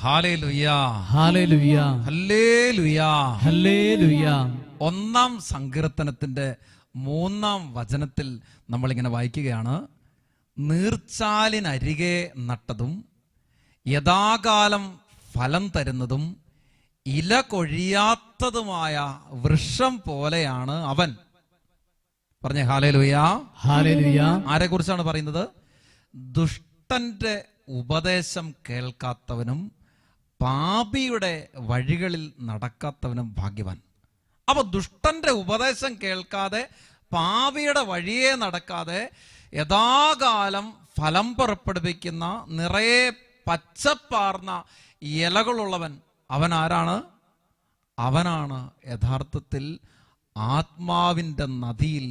Hallelujah, ഹല്ലേലൂയ, ഹല്ലേലൂയ, hallelujah. 1-ാം സങ്കീർത്തനത്തിന്റെ 3-ാം വചനത്തിൽ നമ്മളിങ്ങനെ വായിക്കുകയാണ്. നീർച്ചാലിനരികെ നട്ടതും യഥാകാലം ഫലം തരുന്നതും ഇല കൊഴിയാത്തതുമായ വൃക്ഷം പോലെയാണ് അവൻ. പറഞ്ഞേ ഹല്ലേലൂയ, ഹല്ലേലൂയ. ആരെ കുറിച്ചാണ് പറയുന്നത്? ദുഷ്ടന്റെ ഉപദേശം കേൾക്കാത്തവനും പാപിയുടെ വഴികളിൽ നടക്കാത്തവനും ഭാഗ്യവാൻ. അപ്പൊ ദുഷ്ടന്റെ ഉപദേശം കേൾക്കാതെ പാപിയുടെ വഴിയെ നടക്കാതെ യഥാകാലം ഫലം പുറപ്പെടുവിക്കുന്ന നിറയെ പച്ചപ്പാർന്ന ഇലകളുള്ളവൻ അവൻ ആരാണ്? അവനാണ് യഥാർത്ഥത്തിൽ ആത്മാവിന്റെ നദിയിൽ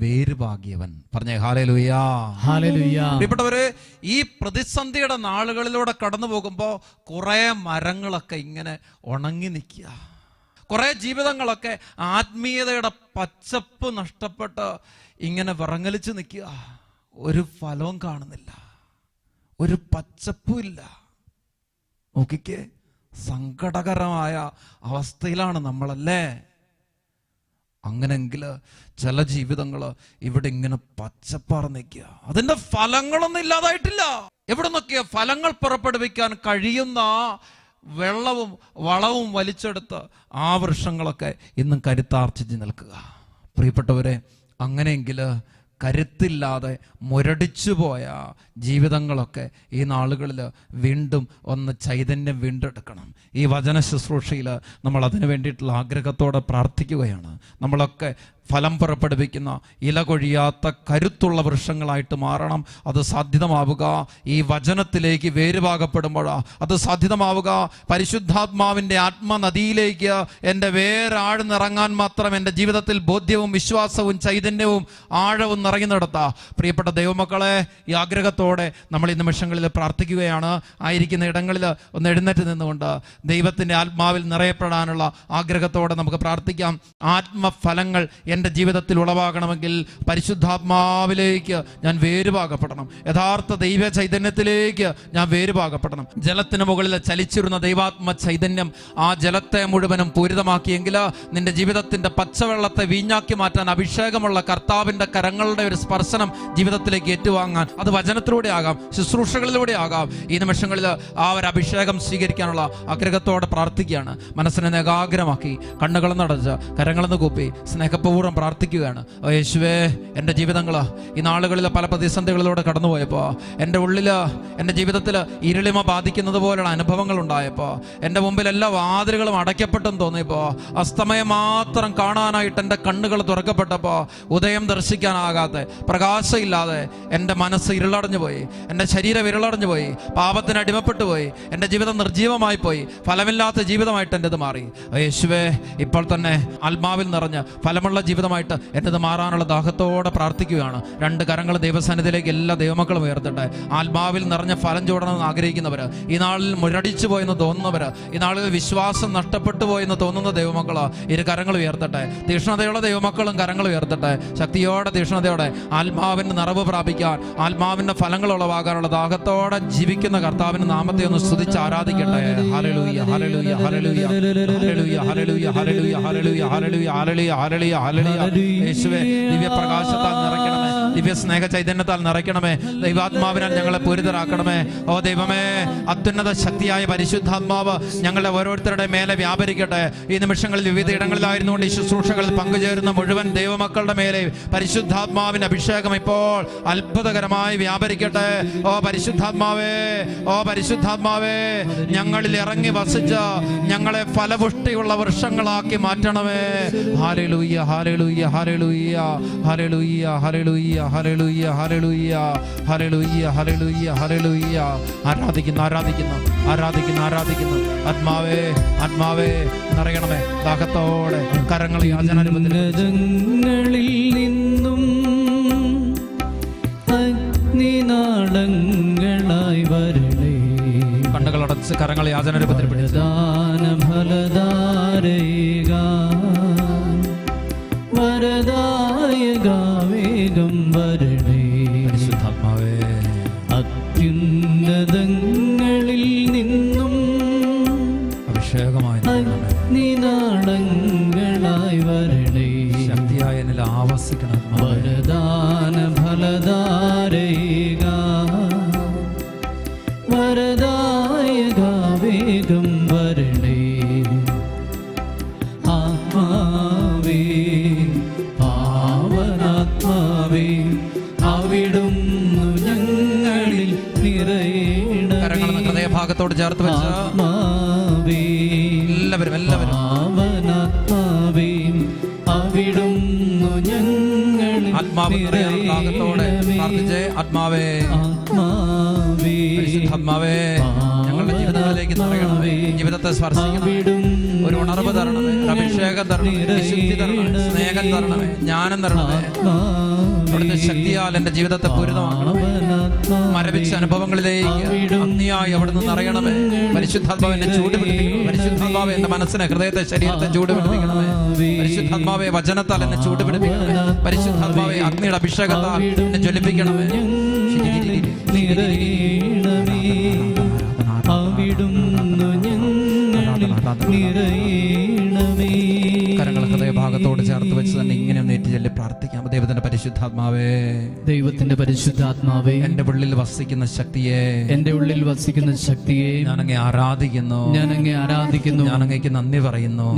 വേരുപാകിയവൻ. പറഞ്ഞേ ഹല്ലേലൂയ, ഹല്ലേലൂയ. പ്രിയപ്പെട്ടവര്, ഈ പ്രതിസന്ധിയുടെ നാളുകളിലൂടെ കടന്നു പോകുമ്പോ കുറെ മരങ്ങളൊക്കെ ഇങ്ങനെ ഉണങ്ങി നിൽക്കുക, കുറെ ജീവിതങ്ങളൊക്കെ ആത്മീയതയുടെ പച്ചപ്പ് നഷ്ടപ്പെട്ട് ഇങ്ങനെ വിറങ്ങലിച്ച് നിൽക്കുക. ഒരു ഫലവും കാണുന്നില്ല, ഒരു പച്ചപ്പും ഇല്ല. നോക്കിക്കേ, സങ്കടകരമായ അവസ്ഥയിലാണ് നമ്മളല്ലേ. അങ്ങനെങ്കിൽ ചില ജീവിതങ്ങൾ ഇവിടെ ഇങ്ങനെ പച്ചപ്പാർന്ന് നിൽക്കുക, അതിന്റെ ഫലങ്ങളൊന്നും ഇല്ലാതായിട്ടില്ല. എവിടെ നോക്കിയ ഫലങ്ങൾ പുറപ്പെടുവിക്കാൻ കഴിയുന്ന വെള്ളവും വളവും വലിച്ചെടുത്ത് ആ വൃക്ഷങ്ങളൊക്കെ ഇന്നും കരുത്താർജിച്ച് നിൽക്കുക. പ്രിയപ്പെട്ടവരെ, അങ്ങനെയെങ്കിൽ കരുത്തില്ലാതെ മുരടിച്ചു പോയ ജീവിതങ്ങളൊക്കെ ഈ നാളുകളിൽ വീണ്ടും ഒന്ന് ചൈതന്യം വീണ്ടെടുക്കണം. ഈ വചന ശുശ്രൂഷയിൽ നമ്മൾ അതിനു വേണ്ടിയിട്ടുള്ള ആഗ്രഹത്തോടെ പ്രാർത്ഥിക്കുകയാണ്. നമ്മളൊക്കെ ഫലം പുറപ്പെടുവിക്കുന്ന ഇല കൊഴിയാത്ത കരുത്തുള്ള വൃക്ഷങ്ങളായിട്ട് മാറണം. അത് സാധ്യതമാവുക ഈ വചനത്തിലേക്ക് വേരുപാകപ്പെടുമ്പോഴാണ് അത് സാധ്യതമാവുക. പരിശുദ്ധാത്മാവിൻ്റെ ആത്മനദിയിലേക്ക് എൻ്റെ വേരാഴ്ന്നിറങ്ങാൻ മാത്രം എൻ്റെ ജീവിതത്തിൽ ബോധ്യവും വിശ്വാസവും ചൈതന്യവും ആഴവും നിറയുന്നിടത്താ. പ്രിയപ്പെട്ട ദൈവമക്കളെ, ഈ ആഗ്രഹത്തോടെ നമ്മൾ ഈ നിമിഷങ്ങളിൽ പ്രാർത്ഥിക്കുകയാണ്. ആയിരിക്കുന്ന ഇടങ്ങളിൽ ഒന്ന് എഴുന്നേറ്റ് നിന്നുകൊണ്ട് ദൈവത്തിൻ്റെ ആത്മാവിൽ നിറയപ്പെടാനുള്ള ആഗ്രഹത്തോടെ നമുക്ക് പ്രാർത്ഥിക്കാം. ആത്മഫലങ്ങൾ എൻ്റെ ജീവിതത്തിൽ ഉളവാകണമെങ്കിൽ പരിശുദ്ധാത്മാവിലേക്ക് ഞാൻ വേരുപാകപ്പെടണം. യഥാർത്ഥ ദൈവ ചൈതന്യത്തിലേക്ക് ഞാൻ വേരുപാകപ്പെടണം. ജലത്തിന് മുകളിൽ ചലിച്ചിരുന്ന ദൈവാത്മ ചൈതന്യം ആ ജലത്തെ മുഴുവനും പൂരിതമാക്കിയെങ്കിൽ നിന്റെ ജീവിതത്തിന്റെ പച്ചവെള്ളത്തെ വീഞ്ഞാക്കി മാറ്റാൻ അഭിഷേകമുള്ള കർത്താവിന്റെ കരങ്ങളുടെ ഒരു സ്പർശനം ജീവിതത്തിലേക്ക് ഏറ്റുവാങ്ങാൻ അത് വചനത്തിലൂടെ ആകാം, ശുശ്രൂഷകളിലൂടെ ആകാം. ഈ നിമിഷങ്ങളിൽ ആ ഒരു അഭിഷേകം സ്വീകരിക്കാനുള്ള ആഗ്രഹത്തോടെ പ്രാർത്ഥിക്കുകയാണ്. മനസ്സിനെ ഏകാഗ്രമാക്കി കണ്ണുകളെന്ന് അടച്ച് കരങ്ങളെന്ന് കൂപ്പി സ്നേഹപൂർവ്വം പ്രാർത്ഥിക്കുകയാണ്. യേശുവേ, എൻ്റെ ജീവിതങ്ങൾ ഈ നാളുകളിൽ പല പ്രതിസന്ധികളിലൂടെ കടന്നുപോയപ്പോൾ, എൻ്റെ ഉള്ളിൽ എൻ്റെ ജീവിതത്തിൽ ഇരുളിമ ബാധിക്കുന്നത് പോലുള്ള അനുഭവങ്ങൾ ഉണ്ടായപ്പോൾ, എൻ്റെ മുമ്പിൽ എല്ലാ വാതിലുകളും അടയ്ക്കപ്പെട്ടെന്ന് തോന്നിയപ്പോൾ, അസ്തമയം മാത്രം കാണാനായിട്ട് എൻ്റെ കണ്ണുകൾ തുറക്കപ്പെട്ടപ്പോൾ, ഉദയം ദർശിക്കാനാകാതെ പ്രകാശമില്ലാതെ എൻ്റെ മനസ്സ് ഇരുളടഞ്ഞു പോയി, എൻ്റെ ശരീരം ഇരുളടഞ്ഞു പോയി, പാപത്തിന് അടിമപ്പെട്ടു പോയി, എൻ്റെ ജീവിതം നിർജീവമായി പോയി, ഫലമില്ലാത്ത ജീവിതമായിട്ട് എൻ്റെ ഇത് മാറി. യേശുവേ, ഇപ്പോൾ തന്നെ ആത്മാവിൽ നിറഞ്ഞ് ഫലമുള്ള ജീവിതമായിട്ട് എൻ്റെ ഇത് മാറാനുള്ള ദാഹത്തോടെ പ്രാർത്ഥിക്കുകയാണ്. 2 കരങ്ങൾ ദൈവസന്നിധിയിലേക്ക് എല്ലാ ദൈവമക്കളും ഉയർത്തട്ടെ. ആത്മാവിൽ നിറഞ്ഞ ഫലം ചൂടണമെന്ന് ആഗ്രഹിക്കുന്നവർ, ഈ നാളിൽ മുരടിച്ചു പോയെന്ന് തോന്നുന്നവർ, ഈ നാളിൽ വിശ്വാസം നഷ്ടപ്പെട്ടു പോയെന്ന് തോന്നുന്ന ദൈവമക്കൾ 2 കരങ്ങൾ ഉയർത്തട്ടെ. തീക്ഷ്ണതയുള്ള ദൈവമക്കളും കരങ്ങൾ ഉയർത്തട്ടെ. ശക്തിയോടെ തീക്ഷ്ണതയോടെ ആത്മാവിൻ്റെ നിറവ് പ്രാപിക്കാൻ, ആത്മാവിൻ്റെ ഫലങ്ങൾ ഉളവാകാനുള്ള ദാഹത്തോടെ ജീവിക്കുന്ന കർത്താവിൻ്റെ നാമത്തെ ഒന്ന് സ്തുതിച്ച് ആരാധിക്കട്ടെ. ഹല്ലേലൂയ, ഹല്ലേലൂയ, ഹല്ലേലൂയ, ഹല്ലേലൂയ, ഹല്ലേലൂയ, ഹല്ലേലൂയ, ഹല്ലേലൂയ, ഹല്ലേലൂയ, ഹല്ലേലൂയ, ഹല്ലേലൂയ. യേശുവേ, ദിവ്യ പ്രകാശത്താൽ നിറയ്ക്കണമേ, ദിവ്യ സ്നേഹ ചൈതന്യത്താൽ നിറയ്ക്കണമേ, ദൈവാത്മാവിനാൽ ഞങ്ങളെ പൂരിതരാക്കണമേ. ഓ ദൈവമേ, അത്യുന്നത ശക്തിയായ പരിശുദ്ധാത്മാവ് ഞങ്ങളുടെ ഓരോരുത്തരുടെ മേലെ വ്യാപരിക്കട്ടെ. ഈ നിമിഷങ്ങളിൽ വിവിധ ഇടങ്ങളിലായിരുന്നുകൊണ്ട് ഈ ശുശ്രൂഷകളിൽ പങ്കുചേരുന്ന മുഴുവൻ ദൈവമക്കളുടെ മേലെ പരിശുദ്ധാത്മാവിന്റെ അഭിഷേകം ഇപ്പോൾ അത്ഭുതകരമായി വ്യാപരിക്കട്ടെ. ഓ പരിശുദ്ധാത്മാവേ, ഓ പരിശുദ്ധാത്മാവേ, ഞങ്ങളിൽ ഇറങ്ങി വസിച്ച് ഞങ്ങളെ ഫലപുഷ്ടിയുള്ള വൃക്ഷങ്ങളാക്കി മാറ്റണമേ. ഹല്ലേലൂയ, ഹല്ലേലൂയ, ഹല്ലേലൂയ, ഹല്ലേലൂയ, ഹല്ലേലൂയ, ഹല്ലേലൂയ, ഹല്ലേലൂയ, ഹല്ലേലൂയ, ഹല്ലേലൂയ, ഹല്ലേലൂയ. ആരാധിക്കുന്നു, ആരാധിക്കുന്നു, ആരാധിക്കുന്നു, ആരാധിക്കുന്നു. ആത്മാവേ, ആത്മാവേ നിറയണമേ. ദാഹത്തോടെ കരങ്ങൾ യാചനാനുഭവങ്ങളിൽ നിന്നും അഗ്നിനാളങ്ങളായി വരണേ. കണ്ണുകളടച്ച് കരങ്ങൾ യാചനാനുഭവത്തിൽ വേഗം വരണേ. പരിശുദ്ധാത്മാവേ, അത്യുന്നതങ്ങളിൽ നിന്നും അഭിഷേകമായി നിനാളങ്ങളായി വരണേ. ശക്തിയായ എന്നിൽ ആവസിക്കണം. വരദാന ഫലധാരക വരദായക വേഗം വരണേ. ആത്മാവേ പാവനാത്മാവേ അവിടുന്നു ഞങ്ങളിൽ നിറയണമേ. ഹൃദയഭാഗത്തോട് ചേർത്ത് വെച്ച് എല്ലാവരും പാവനാത്മാവേ അവിടുന്നു ഞങ്ങളിൽ ആത്മാവത്തോടെ പ്രാർത്ഥിച്ചേ. ആത്മാവേ ആത്മാവേ ഞങ്ങളുടെ ജീവിതത്തിലേക്ക് നിറയണമേ. ജീവിതത്തെ സ്പർശിക്കണമേ. ഒരു ഉണർവ് തരണമേ, ഒരു അഭിഷേകം തരണമേ, വിശുദ്ധി തരണമേ, സ്നേഹം തരണമേ, ജ്ഞാനം തരണമേ. അവിടുത്തെ ശക്തിയാൽ എന്റെ ജീവിതത്തെ പൂരിതമാക്കണമേ. മരവിച്ച അനുഭവങ്ങളിലേക്ക് അഗ്നിയായി അവിടുന്ന് നിറയണമേ. പരിശുദ്ധാത്മാവിനെ ചൂടുപിടിപ്പിക്കണമേ. പരിശുദ്ധാത്മാവെ എന്റെ മനസ്സിനെ, ഹൃദയത്തെ, ശരീരത്തെ ചൂടുപിടിപ്പിക്കണമേ. പരിശുദ്ധാത്മാവെ വചനത്താൽ എന്നെ ചൂടുപിടിപ്പിക്കണമേ. പരിശുദ്ധാത്മാവെ അഗ്നിയുടെ അഭിഷേകത്താൽ എന്നെ ജ്വലിപ്പിക്കണമേ. കരങ്ങൾ ഹൃദയഭാഗത്തോട് ചേർത്ത് വെച്ച് തന്നെ ഇങ്ങനെ നേറ്റി ചൊല്ലി പ്രാർത്ഥിക്കാം. ദൈവത്തിന്റെ പരിശുദ്ധാത്മാവേ, ദൈവത്തിന്റെ പരിശുദ്ധാത്മാവേ, എന്റെ ഉള്ളിൽ വസിക്കുന്ന ശക്തിയെ, എന്റെ ഉള്ളിൽ വസിക്കുന്ന ശക്തിയെ ഞാൻ അങ്ങേ ആരാധിക്കുന്നു. ഞാൻ അങ്ങേക്ക് നന്ദി പറയുന്നു.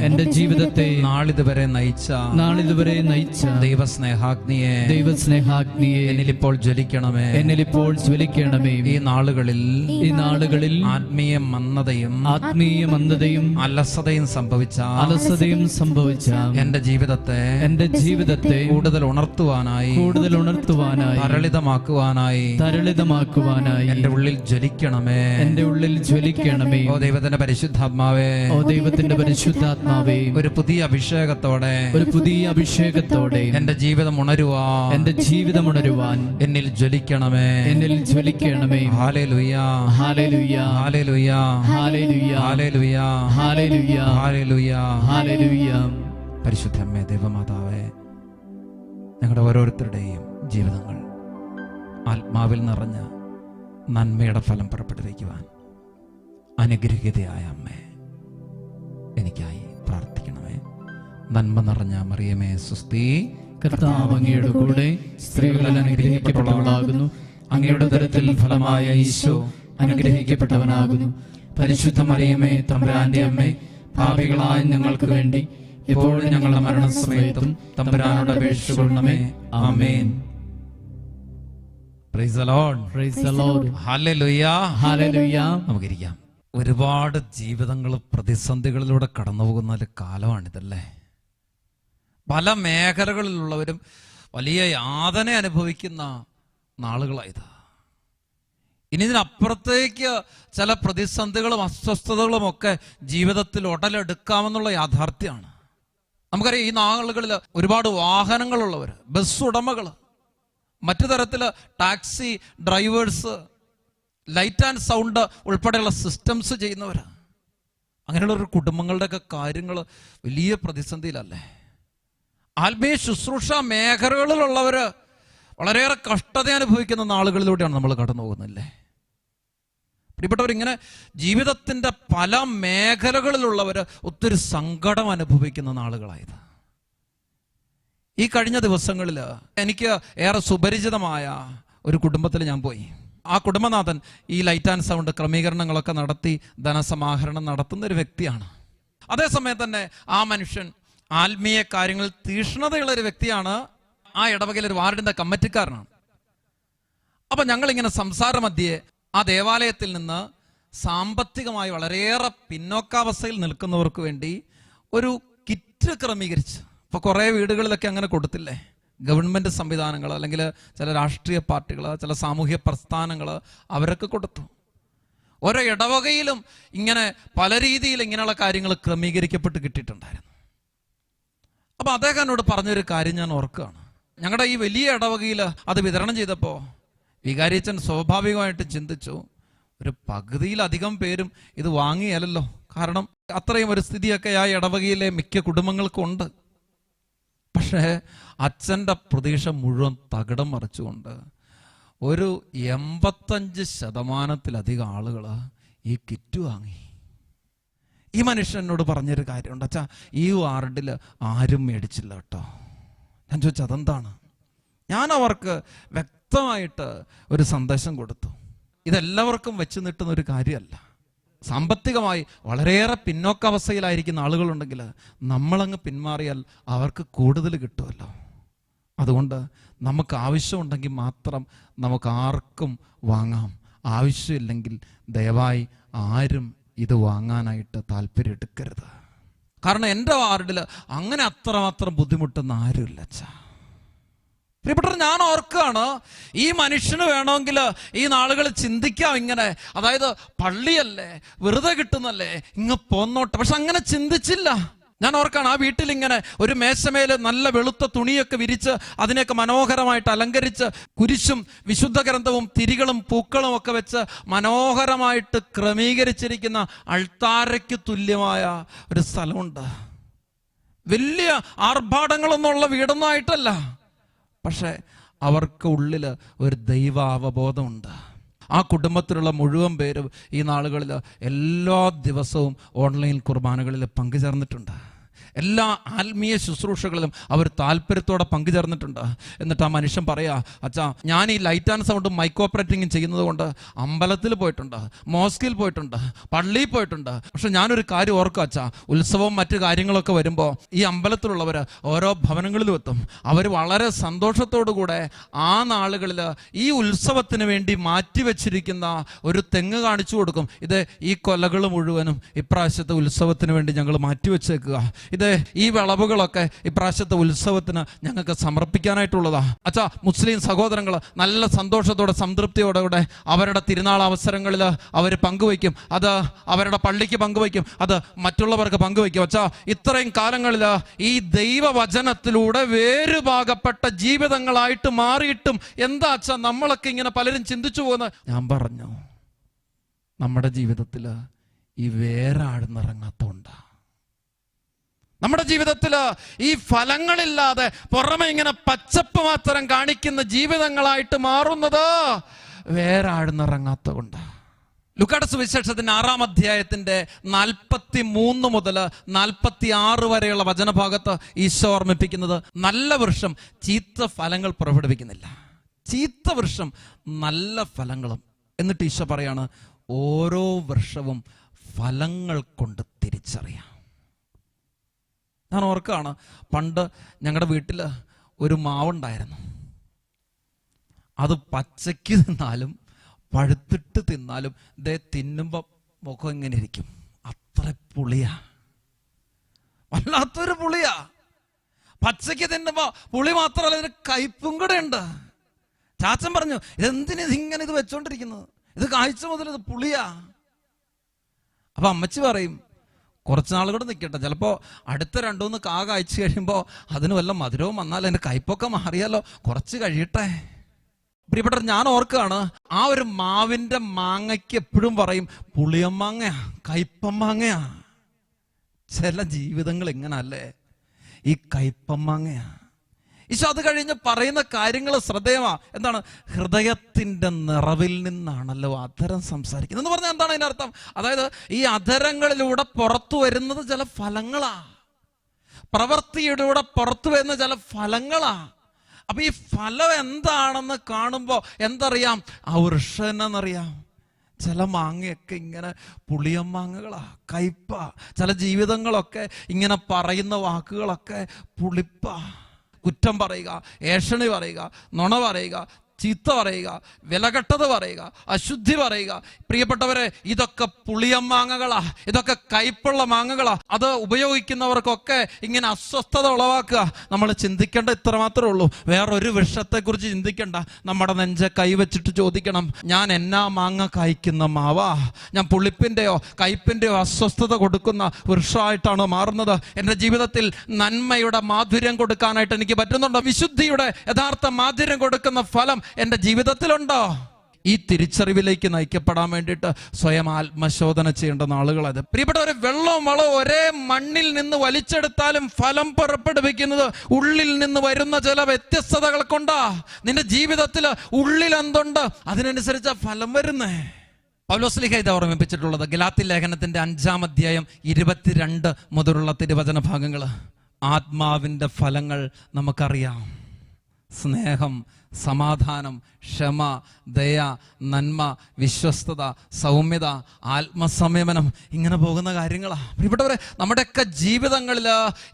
എന്റെ ജീവിതത്തെ നാളിതുവരെ നയിച്ച ദൈവസ്നേഹാഗ്നിയെ എന്നിലിപ്പോൾ ജ്വലിക്കണമേ. ഈ നാളുകളിൽ ആത്മീയ മന്ദതയും അലസതയും സംഭവിച്ച എന്റെ ജീവിതത്തെ കൂടുതൽ ഉണർത്തുവാനായി തരളിതമാക്കുവാനായി എന്റെ ഉള്ളിൽ ജ്വലിക്കണമേ. ഓ ദൈവത്തിന്റെ പരിശുദ്ധാത്മാവേ, ഒരു പുതിയ അഭിഷേകത്തോടെ എന്റെ ജീവിതം ഉണരുവാൻ എന്നിൽ ജ്വലിക്കണമേ. ഹല്ലേലൂയ ഹല്ലേലൂയ ഹല്ലേലൂയ ഹല്ലേലൂയ ഹല്ലേലൂയ ഹല്ലേലൂയ. പരിശുദ്ധമേ ദൈവമാതാവേ, ഞങ്ങളുടെ ഓരോരുത്തരുടെയും ജീവിതങ്ങൾ ആത്മാവിൽ നിറഞ്ഞ നന്മയുടെ ഫലം പുറപ്പെടുവിക്കുവാൻ അനുഗ്രഹീതയായ അമ്മേ, എനിക്കായി പ്രാർത്ഥിക്കണമേ. നന്മ നിറഞ്ഞ മറിയമേ സുസ്തി, കർത്താവ് അങ്ങയുടെ കൂടെ സ്ത്രീകളിൽ അനുഗ്രഹിക്കപ്പെട്ടവളാകുന്നു. അങ്ങയുടെ ഉദരത്തിൽ ഫലമായ ഈശോ അനുഗ്രഹിക്കപ്പെട്ടവനാകുന്നു. പരിശുദ്ധ മറിയമേ തമ്പുരാന്റെ അമ്മേ, പാപികളായ ഞങ്ങൾക്ക് വേണ്ടി ഇപ്പോഴും ഞങ്ങളുടെ മരണസമയത്തും തമ്പുരാനോട് അപേക്ഷിച്ചുകൊള്ളണമേ. ആമേൻ. Praise the lord. Praise the lord. ഹല്ലേലൂയ ഹല്ലേലൂയ. നമുക്കിരിക്കാം. ഒരുപാട് ജീവിതങ്ങൾ പ്രതിസന്ധികളിലൂടെ കടന്നു പോകുന്ന ഒരു കാലമാണിതല്ലേ. പല മേഖലകളിലുള്ളവരും വലിയ യാതന അനുഭവിക്കുന്ന നാളുകളായത്. ഇനി ഇതിനപ്പുറത്തേക്ക് ചില പ്രതിസന്ധികളും അസ്വസ്ഥതകളും ഒക്കെ ജീവിതത്തിൽ ഉടലെടുക്കാമെന്നുള്ള യാഥാർത്ഥ്യമാണ്. നമുക്കറിയാം, ഈ നാളുകളിൽ ഒരുപാട് വാഹനങ്ങളുള്ളവർ, ബസ് ഉടമകൾ, മറ്റു തരത്തില് taxi drivers, light and sound ഉൾപ്പെടെയുള്ള സിസ്റ്റംസ് ചെയ്യുന്നവർ, അങ്ങനെയുള്ളൊരു കുടുംബങ്ങളുടെയൊക്കെ കാര്യങ്ങൾ വലിയ പ്രതിസന്ധിയിലല്ലേ. ആത്മീയ ശുശ്രൂഷ മേഖലകളിലുള്ളവർ വളരെയേറെ കഷ്ടത അനുഭവിക്കുന്ന നാളുകളിലൂടെയാണ് നമ്മൾ കടന്നു പോകുന്നില്ലേ. പ്രിയപ്പെട്ടവർ, ഇങ്ങനെ ജീവിതത്തിൻ്റെ പല മേഖലകളിലുള്ളവർ ഒത്തിരി സങ്കടം അനുഭവിക്കുന്ന നാളുകളായത്. ഈ കഴിഞ്ഞ ദിവസങ്ങളിൽ എനിക്ക് ഏറെ സുപരിചിതമായ ഒരു കുടുംബത്തിൽ ഞാൻ പോയി. ആ കുടുംബനാഥൻ ഈ ലൈറ്റ് ആൻഡ് സൗണ്ട് ക്രമീകരണങ്ങളൊക്കെ നടത്തി ധനസമാഹരണം നടത്തുന്ന ഒരു വ്യക്തിയാണ്. അതേസമയം തന്നെ ആ മനുഷ്യൻ ആത്മീയ കാര്യങ്ങളിൽ തീക്ഷ്ണതയുള്ള ഒരു വ്യക്തിയാണ്. ആ ഇടവകയിൽ ഒരു വാർഡിന്റെ കമ്മിറ്റിക്കാരനാണ്. അപ്പൊ ഞങ്ങളിങ്ങനെ സംസാര മധ്യേ ആ ദേവാലയത്തിൽ നിന്ന് സാമ്പത്തികമായി വളരെയേറെ പിന്നോക്കാവസ്ഥയിൽ നിൽക്കുന്നവർക്ക് വേണ്ടി ഒരു കിറ്റ് ക്രമീകരിച്ച്, ഇപ്പൊ കുറെ വീടുകളിലൊക്കെ അങ്ങനെ കൊടുത്തില്ലേ, ഗവൺമെന്റ് സംവിധാനങ്ങൾ അല്ലെങ്കിൽ ചില രാഷ്ട്രീയ പാർട്ടികൾ, ചില സാമൂഹ്യ പ്രസ്ഥാനങ്ങൾ അവരൊക്കെ കൊടുത്തു. ഓരോ ഇടവകയിലും ഇങ്ങനെ പല രീതിയിൽ ഇങ്ങനെയുള്ള കാര്യങ്ങൾ ക്രമീകരിക്കപ്പെട്ട് കിട്ടിയിട്ടുണ്ടായിരുന്നു. അപ്പൊ അദ്ദേഹം എന്നോട് പറഞ്ഞൊരു കാര്യം ഞാൻ ഓർക്കുകയാണ്. ഞങ്ങളുടെ ഈ വലിയ ഇടവകയിൽ അത് വിതരണം ചെയ്തപ്പോൾ വികാരിയച്ചൻ സ്വാഭാവികമായിട്ട് ചിന്തിച്ചു, ഒരു പകുതിയിലധികം പേരും ഇത് വാങ്ങിയല്ലോ. കാരണം അത്രയും ഒരു സ്ഥിതിയൊക്കെ ആ ഇടവകയിലെ മിക്ക കുടുംബങ്ങൾക്കും ഉണ്ട്. പക്ഷേ അച്ഛൻ്റെ പ്രതീക്ഷ മുഴുവൻ തകിടം മറിച്ചുകൊണ്ട് ഒരു 85% ആളുകൾ ഈ കിറ്റ് വാങ്ങി. ഈ മനുഷ്യൻ എന്നോട് പറഞ്ഞൊരു കാര്യമുണ്ട്, അച്ഛാ ഈ വാർഡിൽ ആരും മേടിച്ചില്ല കേട്ടോ. ഞാൻ ചോദിച്ചു അതെന്താണ്? ഞാൻ അവർക്ക് വ്യക്തമായിട്ട് ഒരു സന്ദേശം കൊടുത്തു. ഇതെല്ലാവർക്കും വെച്ച് നീട്ടുന്ന ഒരു കാര്യമല്ല. സാമ്പത്തികമായി വളരെയേറെ പിന്നോക്കാവസ്ഥയിലായിരിക്കുന്ന ആളുകളുണ്ടെങ്കിൽ നമ്മളങ്ങ് പിന്മാറിയാൽ അവർക്ക് കൂടുതൽ കിട്ടുമല്ലോ. അതുകൊണ്ട് നമുക്ക് ആവശ്യമുണ്ടെങ്കിൽ മാത്രം നമുക്ക് ആർക്കും വാങ്ങാം. ആവശ്യമില്ലെങ്കിൽ ദയവായി ആരും ഇത് വാങ്ങാനായിട്ട് താല്പര്യം എടുക്കരുത്. കാരണം എൻ്റെ വാർഡിൽ അങ്ങനെ അത്രമാത്രം ബുദ്ധിമുട്ടുന്ന ആരുമില്ല അച്ഛാ. പ്രിയപ്പെട്ടവർ, ഞാൻ ഓർക്കുകയാണ്, ഈ മനുഷ്യന് വേണമെങ്കിൽ ഈ നാളുകൾ ചിന്തിക്കാം ഇങ്ങനെ, അതായത് പള്ളിയല്ലേ, വെറുതെ കിട്ടുന്നല്ലേ, ഇങ്ങ് പോന്നോട്ടെ. പക്ഷെ അങ്ങനെ ചിന്തിച്ചില്ല. ഞാൻ ഓർക്കാണ്, ആ വീട്ടിൽ ഇങ്ങനെ ഒരു മേശമേല് നല്ല വെളുത്ത തുണിയൊക്കെ വിരിച്ച് അതിനെയൊക്കെ മനോഹരമായിട്ട് അലങ്കരിച്ച് കുരിശും വിശുദ്ധ ഗ്രന്ഥവും തിരികളും പൂക്കളും ഒക്കെ വെച്ച് മനോഹരമായിട്ട് ക്രമീകരിച്ചിരിക്കുന്ന അൾത്താരയ്ക്ക് തുല്യമായ ഒരു സ്ഥലമുണ്ട്. വലിയ ആർഭാടങ്ങളൊന്നുള്ള വീടൊന്നും ആയിട്ടല്ല, പക്ഷെ അവർക്ക് ഉള്ളിൽ ഒരു ദൈവാവബോധമുണ്ട്. ആ കുടുംബത്തിലുള്ള മുഴുവൻ പേരും ഈ നാളുകളിൽ എല്ലാ ദിവസവും ഓൺലൈൻ കുർബാനകളിൽ പങ്കുചേർന്നിട്ടുണ്ട്. എല്ലാ ആത്മീയ ശുശ്രൂഷകളിലും അവർ താല്പര്യത്തോടെ പങ്കുചേർന്നിട്ടുണ്ട്. എന്നിട്ട് ആ മനുഷ്യൻ പറയാ, അച്ഛാ ഞാൻ ഈ ലൈറ്റ് ആൻഡ് സൗണ്ടും മൈക്ക് ഓപ്പറേറ്റിംഗും ചെയ്യുന്നത് കൊണ്ട് അമ്പലത്തിൽ പോയിട്ടുണ്ട്, മോസ്കിൽ പോയിട്ടുണ്ട്, പള്ളിയിൽ പോയിട്ടുണ്ട്. പക്ഷെ ഞാനൊരു കാര്യം ഓർക്കും അച്ഛാ, ഉത്സവവും മറ്റു കാര്യങ്ങളൊക്കെ വരുമ്പോൾ ഈ അമ്പലത്തിലുള്ളവർ ഓരോ ഭവനങ്ങളിലും എത്തും. അവർ വളരെ സന്തോഷത്തോടു കൂടെ ആ നാളുകളിൽ ഈ ഉത്സവത്തിന് വേണ്ടി മാറ്റിവെച്ചിരിക്കുന്ന ഒരു തെങ്ങ് കാണിച്ചു കൊടുക്കും. ഇത് ഈ കൊലകൾ മുഴുവനും ഇപ്രാവശ്യത്തെ ഉത്സവത്തിന് വേണ്ടി ഞങ്ങൾ മാറ്റിവെച്ചേക്കുക. ഇത് ഈ വിളവുകളൊക്കെ ഇപ്രാവശ്യത്തെ ഉത്സവത്തിന് ഞങ്ങൾക്ക് സമർപ്പിക്കാനായിട്ടുള്ളതാ. അച്ഛാ, മുസ്ലിം സഹോദരങ്ങൾ നല്ല സന്തോഷത്തോടെ സംതൃപ്തിയോടെ അവരുടെ തിരുനാൾ അവസരങ്ങളിൽ അവർ പങ്കുവയ്ക്കും. അത് അവരുടെ പള്ളിക്ക് പങ്കുവയ്ക്കും, അത് മറ്റുള്ളവർക്ക് പങ്കുവയ്ക്കും. അച്ഛാ, ഇത്രയും കാലങ്ങളിൽ ഈ ദൈവവചനത്തിലൂടെ വേരുഭാഗപ്പെട്ട ജീവിതങ്ങളായിട്ട് മാറിയിട്ടും എന്താ അച്ഛാ നമ്മളൊക്കെ ഇങ്ങനെ പലരും ചിന്തിച്ചു പോകുന്നത്? ഞാൻ പറഞ്ഞു, നമ്മുടെ ജീവിതത്തിൽ ഈ വേരാടുന്നിറങ്ങാത്തോണ്ടാ. നമ്മുടെ ജീവിതത്തിൽ ഈ ഫലങ്ങളില്ലാതെ പുറമെ ഇങ്ങനെ പച്ചപ്പ് മാത്രം കാണിക്കുന്ന ജീവിതങ്ങളായിട്ട് മാറുന്നത് വേരാടുന്നിറങ്ങാത്ത കൊണ്ട്. ലൂക്കായുടെ സുവിശേഷത്തിന്റെ 6-ാം അധ്യായത്തിന്റെ 43 മുതൽ 46 വരെയുള്ള വചനഭാഗത്ത് ഈശോ ഓർമ്മിപ്പിക്കുന്നത്, നല്ല വൃക്ഷം ചീത്ത ഫലങ്ങൾ പുറപ്പെടുവിക്കുന്നില്ല, ചീത്ത വൃക്ഷം നല്ല ഫലങ്ങളും. എന്നിട്ട് ഈശോ പറയാണ്, ഓരോ വൃക്ഷവും ഫലങ്ങൾ കൊണ്ട് തിരിച്ചറിയാം. ഞാൻ ഓർക്കാണ്, പണ്ട് ഞങ്ങളുടെ വീട്ടിൽ ഒരു മാവുണ്ടായിരുന്നു. അത് പച്ചയ്ക്ക് തിന്നാലും പഴുത്തിട്ട് തിന്നാലും ദേ തിന്നുമ്പോൾ മുഖം ഇങ്ങനെ ഇരിക്കും. അത്ര പുളിയാ, വല്ലാത്തൊരു പുളിയാ. പച്ചയ്ക്ക് തിന്നുമ്പോൾ പുളി മാത്രമല്ല, ഇതിന് കയ്പും കൂടെ ഉണ്ട്. ചാച്ചൻ പറഞ്ഞു, ഇതെന്തിനിങ്ങനെ ഇത് വെച്ചോണ്ടിരിക്കുന്നത്, ഇത് കാഴ്ച മുതൽ ഇത് പുളിയാ. അപ്പൊ അമ്മച്ചി പറയും, കുറച്ച് നാൾ കൂടെ നിൽക്കട്ടെ, ചിലപ്പോൾ അടുത്ത 2-3 കാ കായ്ച്ചു കഴിയുമ്പോൾ അതിന് വല്ല മധുരവും വന്നാൽ എൻ്റെ കയ്പൊക്കെ മാറിയാലോ, കുറച്ച് കഴിയട്ടെ. പ്രിയപ്പെട്ടവർ, ഞാൻ ഓർക്കുകയാണ്, ആ ഒരു മാവിൻ്റെ മാങ്ങയ്ക്ക് എപ്പോഴും പറയും പുളിയമ്മാങ്ങയാ, കയ്പമ്മാങ്ങയാ. ചില ജീവിതങ്ങൾ എങ്ങനല്ലേ, ഈ കയ്പമ്മാങ്ങയാ. ഈശോ അത് കഴിഞ്ഞ് പറയുന്ന കാര്യങ്ങൾ ശ്രദ്ധേയമാ. എന്താണ്? ഹൃദയത്തിന്റെ നിറവിൽ നിന്നാണല്ലോ അധരം സംസാരിക്കുന്നത് എന്ന് പറഞ്ഞാൽ എന്താണ് അതിന്റെ അർത്ഥം? അതായത് ഈ അധരങ്ങളിലൂടെ പുറത്തു വരുന്നത് ചില ഫലങ്ങളാ, പ്രവൃത്തിയിലൂടെ പുറത്തു വരുന്ന ചില ഫലങ്ങളാ. അപ്പൊ ഈ ഫലം എന്താണെന്ന് കാണുമ്പോ എന്തറിയാം? ആ വൃക്ഷനെന്നറിയാം. ചില മാങ്ങയൊക്കെ ഇങ്ങനെ പുളിയമ്മാങ്ങകളാ, കയ്പാ. ചില ജീവിതങ്ങളൊക്കെ ഇങ്ങനെ പറയുന്ന വാക്കുകളൊക്കെ പുളിപ്പാ. കുറ്റം പറയുക, ഏഷണി പറയുക, നുണ പറയുക, ചീത്ത പറയുക, വിലകെട്ടത് പറയുക, അശുദ്ധി പറയുക. പ്രിയപ്പെട്ടവരെ, ഇതൊക്കെ പുളിയമ്മാങ്ങകളാ, ഇതൊക്കെ കയ്പുള്ള മാങ്ങകളാ. അത് ഉപയോഗിക്കുന്നവർക്കൊക്കെ ഇങ്ങനെ അസ്വസ്ഥത ഉളവാക്കുക. നമ്മൾ ചിന്തിക്കേണ്ട ഇത്ര മാത്രമേ ഉള്ളൂ, വേറൊരു വൃക്ഷത്തെക്കുറിച്ച് ചിന്തിക്കേണ്ട. നമ്മുടെ നെഞ്ചെ കൈവച്ചിട്ട് ചോദിക്കണം, ഞാൻ എന്നാ മാങ്ങ കായ്ക്കുന്ന മാവാ? ഞാൻ പുളിപ്പിൻ്റെയോ കയ്പിൻ്റെയോ അസ്വസ്ഥത കൊടുക്കുന്ന വൃക്ഷമായിട്ടാണോ മാറുന്നത്? എൻ്റെ ജീവിതത്തിൽ നന്മയുടെ മാധുര്യം കൊടുക്കാനായിട്ട് എനിക്ക് പറ്റുന്നുണ്ടോ? വിശുദ്ധിയുടെ യഥാർത്ഥ മാധുര്യം കൊടുക്കുന്ന ഫലം എൻ്റെ ജീവിതത്തിലുണ്ടോ? ഈ തിരിച്ചറിവിലേക്ക് നയിക്കപ്പെടാൻ വേണ്ടിയിട്ട് സ്വയം ആത്മശോധന ചെയ്യേണ്ട നാളുകളത്. പ്രിയപ്പെട്ടവരെ, വെള്ളവും വളവും ഒരേ മണ്ണിൽ നിന്ന് വലിച്ചെടുത്താലും ഫലം പുറപ്പെടുവിക്കുന്നത് ഉള്ളിൽ നിന്ന് വരുന്ന ചില വ്യത്യസ്തതകൾ കൊണ്ടാ. നിന്റെ ജീവിതത്തിൽ ഉള്ളിൽ എന്തുണ്ട് അതിനനുസരിച്ചാ ഫലം വരുന്നേ. പൗലോസ്ലീഹ ഇത് ഓർമ്മിപ്പിച്ചിട്ടുള്ളത് ഗലാത്യ ലേഖനത്തിന്റെ 5-ാം അധ്യായം 22 മുതലുള്ള തിരുവചന ഭാഗങ്ങൾ. ആത്മാവിന്റെ ഫലങ്ങൾ നമുക്കറിയാം: സ്നേഹം, സമാധാനം, ക്ഷമ, ദയ, നന്മ, വിശ്വസ്തത, സൗമ്യത, ആത്മസംയമനം, ഇങ്ങനെ പോകുന്ന കാര്യങ്ങളാണ്. ഇവിടെ നമ്മുടെയൊക്കെ ജീവിതങ്ങളിൽ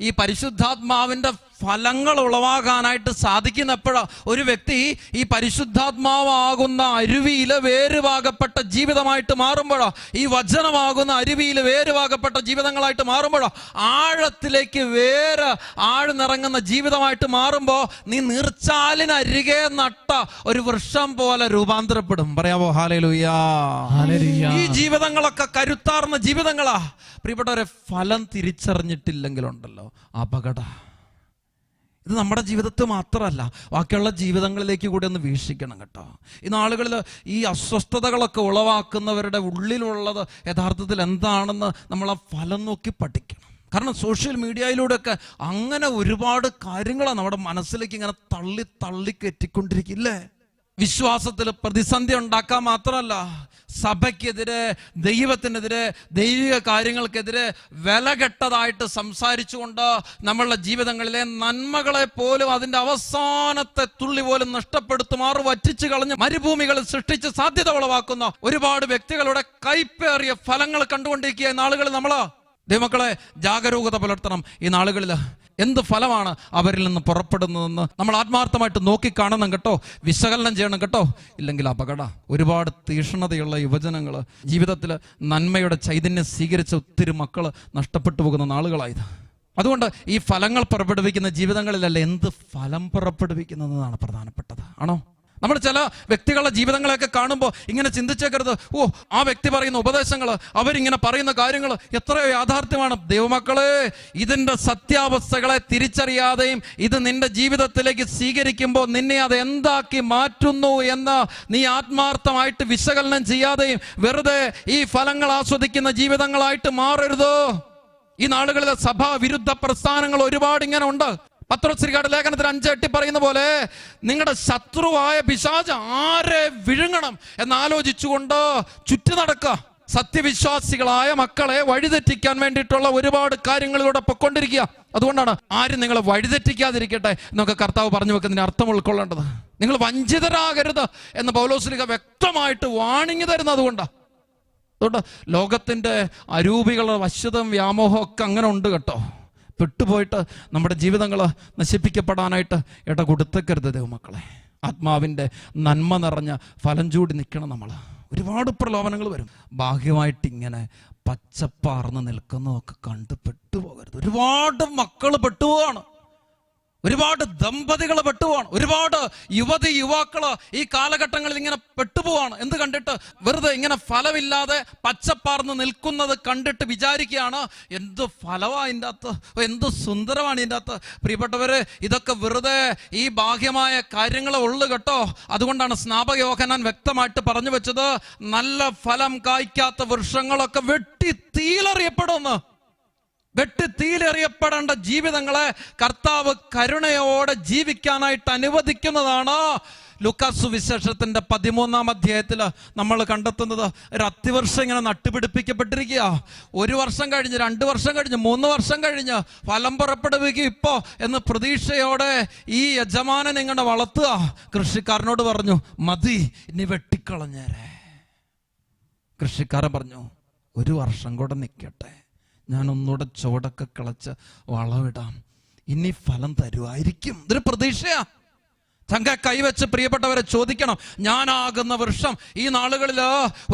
ഈ പരിശുദ്ധാത്മാവിന്റെ ഫലങ്ങൾ ഉളവാകാനായിട്ട് സാധിക്കുന്ന എപ്പോഴാ? ഒരു വ്യക്തി ഈ പരിശുദ്ധാത്മാവാകുന്ന അരുവിയിലെ വേരുവാകപ്പെട്ട ജീവിതമായിട്ട് മാറുമ്പോഴോ, ഈ വചനമാകുന്ന അരുവിയിലെ വേരുവാകപ്പെട്ട ജീവിതങ്ങളായിട്ട് മാറുമ്പോഴോ, ആഴത്തിലേക്ക് ആഴ്ന്നിറങ്ങുന്ന ജീവിതമായിട്ട് മാറുമ്പോൾ നീ നീർച്ചാലിനരികെ നട്ട ഒരു വൃക്ഷം പോലെ രൂപാന്തരപ്പെടും. പറയാമോ ഹല്ലേലൂയാ? ഈ ജീവിതങ്ങളൊക്കെ കരുത്താർന്ന ജീവിതങ്ങളാ. പ്രിയപ്പെട്ടവരെ, ഫലം തിരിച്ചറിഞ്ഞിട്ടില്ലെങ്കിലുണ്ടല്ലോ അപകട. ഇത് നമ്മുടെ ജീവിതത്തിൽ മാത്രമല്ല, ബാക്കിയുള്ള ജീവിതങ്ങളിലേക്ക് കൂടി ഒന്ന് വീക്ഷിക്കണം കേട്ടോ. ഈ നാളുകളിൽ ഈ അസ്വസ്ഥതകളൊക്കെ ഉളവാക്കുന്നവരുടെ ഉള്ളിലുള്ളത് യഥാർത്ഥത്തിൽ എന്താണെന്ന് നമ്മൾ ആ ഫലം നോക്കി പഠിക്കണം. കാരണം സോഷ്യൽ മീഡിയയിലൂടെയൊക്കെ അങ്ങനെ ഒരുപാട് കാര്യങ്ങളാണ് നമ്മുടെ മനസ്സിലേക്ക് ഇങ്ങനെ തള്ളി കയറ്റിക്കൊണ്ടിരിക്കില്ലേ. വിശ്വാസത്തിൽ പ്രതിസന്ധി ഉണ്ടാക്കാൻ മാത്രമല്ല, സഭയ്ക്കെതിരെ, ദൈവത്തിനെതിരെ, ദൈവിക കാര്യങ്ങൾക്കെതിരെ വിലകെട്ടതായിട്ട് സംസാരിച്ചുകൊണ്ട് നമ്മളുടെ ജീവിതങ്ങളിലെ നന്മകളെ പോലും അതിൻ്റെ അവസാനത്തെ തുള്ളി പോലും നഷ്ടപ്പെടുത്തുമാറ് വറ്റിച്ചു കളഞ്ഞ് മരുഭൂമികളിൽ സൃഷ്ടിച്ച് സാധ്യത ഉളവാക്കുന്ന ഒരുപാട് വ്യക്തികളുടെ കൈപ്പേറിയ ഫലങ്ങൾ കണ്ടുകൊണ്ടിരിക്കുക നാളുകളിൽ. നമ്മള് ദൈവമക്കളെ, ജാഗരൂകത പുലർത്തണം. ഈ നാളുകളിൽ എന്ത് ഫലമാണ് അവരിൽ നിന്ന് പുറപ്പെടുന്നതെന്ന് നമ്മൾ ആത്മാർത്ഥമായിട്ട് നോക്കിക്കാണണം കേട്ടോ, വിശകലനം ചെയ്യണം കേട്ടോ. ഇല്ലെങ്കിൽ അപകട. ഒരുപാട് തീക്ഷ്ണതയുള്ള യുവജനങ്ങൾ, ജീവിതത്തിൽ നന്മയുടെ ചൈതന്യം സ്വീകരിച്ച ഒത്തിരി മക്കൾ നഷ്ടപ്പെട്ടു പോകുന്ന നാളുകളായത്. അതുകൊണ്ട് ഈ ഫലങ്ങൾ പുറപ്പെടുവിക്കുന്ന ജീവിതങ്ങളിലല്ല, എന്ത് ഫലം പുറപ്പെടുവിക്കുന്നതാണ് പ്രധാനപ്പെട്ടത്. ആണോ? നമ്മൾ ചില വ്യക്തികളുടെ ജീവിതങ്ങളെയൊക്കെ കാണുമ്പോൾ ഇങ്ങനെ ചിന്തിച്ചേക്കരുത്, ഓ ആ വ്യക്തി പറയുന്ന ഉപദേശങ്ങൾ, അവരിങ്ങനെ പറയുന്ന കാര്യങ്ങൾ എത്രയോ യാഥാർത്ഥ്യമാണ്. ദൈവമക്കളെ, ഇതിൻ്റെ സത്യാവസ്ഥകളെ തിരിച്ചറിയാതെയും ഇത് നിന്റെ ജീവിതത്തിലേക്ക് സ്വീകരിക്കുമ്പോൾ നിന്നെ അത് എന്താക്കി മാറ്റുന്നു എന്ന് നീ ആത്മാർത്ഥമായിട്ട് വിശകലനം ചെയ്യാതെയും വെറുതെ ഈ ഫലങ്ങൾ ആസ്വദിക്കുന്ന ജീവിതങ്ങളായിട്ട് മാറരുത്. ഈ നാളുകളിലെ സഭാ വിരുദ്ധ പ്രസ്ഥാനങ്ങൾ ഒരുപാട് ഇങ്ങനെ ഉണ്ട്. പത്രോസ് ലേഖനത്തിൽ 5:8 പറയുന്ന പോലെ, നിങ്ങളുടെ ശത്രുവായ പിശാച് ആരെ വിഴുങ്ങണം എന്നാലോചിച്ചുകൊണ്ട് ചുറ്റി നടക്കുക. സത്യവിശ്വാസികളായ മക്കളെ വഴിതെറ്റിക്കാൻ വേണ്ടിയിട്ടുള്ള ഒരുപാട് കാര്യങ്ങളിലൂടെ പൊക്കൊണ്ടിരിക്കുക. അതുകൊണ്ടാണ് ആരും നിങ്ങളെ വഴിതെറ്റിക്കാതിരിക്കട്ടെ എന്നൊക്കെ കർത്താവ് പറഞ്ഞു വെക്കുന്നതിന് അർത്ഥം ഉൾക്കൊള്ളേണ്ടത്. നിങ്ങൾ വഞ്ചിതരാകരുത് എന്ന് പൗലോസ്ലീഹ വ്യക്തമായിട്ട് വാണിംഗ് തരുന്നത് അതുകൊണ്ടാണ്. അതുകൊണ്ട് ലോകത്തിൻ്റെ അരൂപികളുടെ വശ്യതയും വ്യാമോഹവും ഒക്കെ അങ്ങനെ ഉണ്ട് കേട്ടോ. പെട്ടുപോയിട്ട് നമ്മുടെ ജീവിതങ്ങൾ നശിപ്പിക്കപ്പെടാനായിട്ട് കൊടുത്തേക്കരുത് ദൈവമക്കളെ. ആത്മാവിൻ്റെ നന്മ നിറഞ്ഞ ഫലം ചൂടി നിൽക്കണം നമ്മൾ. ഒരുപാട് പ്രലോഭനങ്ങൾ വരും. ഭാഗ്യമായിട്ട് ഇങ്ങനെ പച്ചപ്പാർന്ന് നിൽക്കുന്നതൊക്കെ കണ്ട് പെട്ടുപോകരുത്. ഒരുപാട് മക്കൾ പെട്ടുപോവാണ്, ഒരുപാട് ദമ്പതികൾ പെട്ടുപോവാണ്, ഒരുപാട് യുവാക്കൾ ഈ കാലഘട്ടങ്ങളിൽ ഇങ്ങനെ പെട്ടുപോവാണ്. എന്ത് കണ്ടിട്ട്? വെറുതെ ഇങ്ങനെ ഫലമില്ലാതെ പച്ചപ്പാർന്ന് നിൽക്കുന്നത് കണ്ടിട്ട് വിചാരിക്കുകയാണ്, എന്ത് ഫലമാണ് ഇതിൻ്റെ അകത്ത്, എന്ത് സുന്ദരമാണ് ഇതിൻ്റെ അകത്ത്. പ്രിയപ്പെട്ടവര്, ഇതൊക്കെ വെറുതെ ഈ ബാഹ്യമായ കാര്യങ്ങളെ ഉള്ളു കേട്ടോ. അതുകൊണ്ടാണ് സ്നാപക യോഹന്നാൻ വ്യക്തമായിട്ട് പറഞ്ഞു വെച്ചത്, നല്ല ഫലം കായ്ക്കാത്ത വൃക്ഷങ്ങളൊക്കെ വെട്ടി തീയിലെറിയപ്പെടുമെന്ന്. വെട്ടി തീയിലെറിയപ്പെടേണ്ട ജീവിതങ്ങളെ കർത്താവ് കരുണയോടെ ജീവിക്കാനായിട്ട് അനുവദിക്കുന്നതാണ്. ലൂക്കാസ് സുവിശേഷത്തിന്റെ 13-ാം അധ്യായത്തിൽ നമ്മൾ കണ്ടെത്തുന്നത് ഒരു അത്തിവൃക്ഷം ഇങ്ങനെ നട്ടുപിടിപ്പിക്കപ്പെട്ടിരിക്കുക. 1 വർഷം കഴിഞ്ഞ്, 2 വർഷം കഴിഞ്ഞ്, 3 വർഷം കഴിഞ്ഞ് ഫലം പുറപ്പെടുവിക്കും ഇപ്പോ എന്ന് പ്രതീക്ഷയോടെ ഈ യജമാനൻ ഇങ്ങനെ വളർത്തുക. കൃഷിക്കാരനോട് പറഞ്ഞു, മതി, ഇനി വെട്ടിക്കളഞ്ഞേരെ. കൃഷിക്കാരൻ പറഞ്ഞു, 1 വർഷം കൂടെ നിൽക്കട്ടെ, ഞാൻ ഒന്നുകൂടെ ചുവടൊക്കെ കിളച്ച് വളമിടാം, ഇനി ഫലം തരുമായിരിക്കും. ഇതൊരു പ്രതീക്ഷയാ. ചങ്ക കൈവച്ച് പ്രിയപ്പെട്ടവരെ ചോദിക്കണം, ഞാനാകുന്ന വൃക്ഷം ഈ നാളുകളിൽ